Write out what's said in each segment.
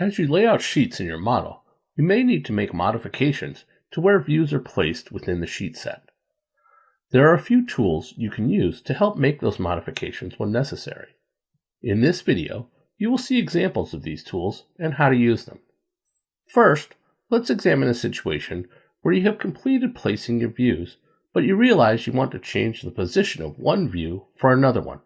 As you lay out sheets in your model, you may need to make modifications to where views are placed within the sheet set. There are a few tools you can use to help make those modifications when necessary. In this video, you will see examples of these tools and how to use them. First, let's examine a situation where you have completed placing your views, but you realize you want to change the position of one view for another one.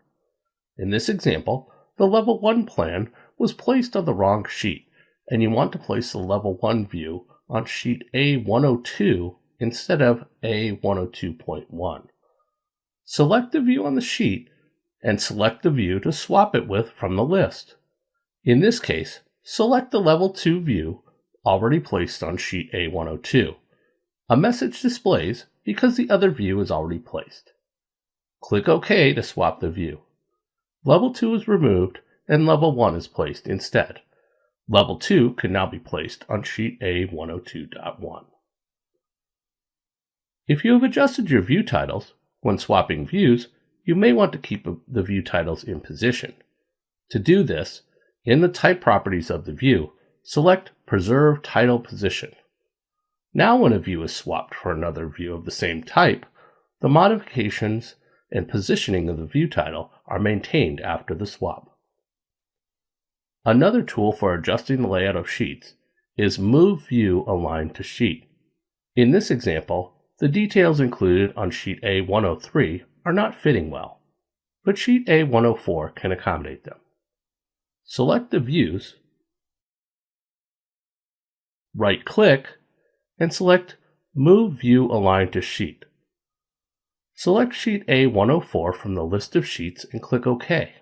In this example, the Level 1 plan was placed on the wrong sheet, and you want to place the Level 1 view on sheet A102 instead of A102.1. Select the view on the sheet and select the view to swap it with from the list. In this case, select the Level 2 view already placed on sheet A102. A message displays because the other view is already placed. Click OK to swap the view. Level 2 is removed and Level 1 is placed instead. Level 2 can now be placed on sheet A102.1. If you have adjusted your view titles, when swapping views, you may want to keep the view titles in position. To do this, in the type properties of the view, select Preserve Title Position. Now when a view is swapped for another view of the same type, the modifications and positioning of the view title are maintained after the swap. Another tool for adjusting the layout of sheets is Move View Align to Sheet. In this example, the details included on sheet A103 are not fitting well, but sheet A104 can accommodate them. Select the views, right-click, and select Move View Align to Sheet. Select sheet A104 from the list of sheets and click OK.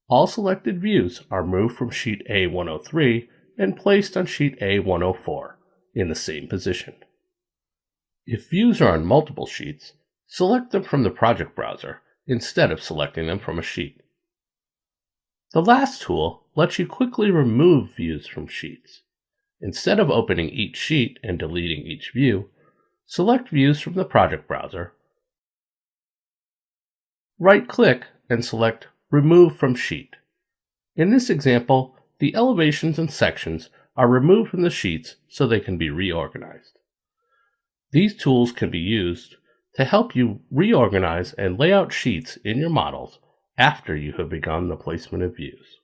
All selected views are moved from sheet A103 and placed on sheet A104 in the same position. If views are on multiple sheets, select them from the project browser instead of selecting them from a sheet. The last tool lets you quickly remove views from sheets. Instead of opening each sheet and deleting each view, select views from the project browser, right-click and select Remove from Sheet. In this example, the elevations and sections are removed from the sheets so they can be reorganized. These tools can be used to help you reorganize and lay out sheets in your models after you have begun the placement of views.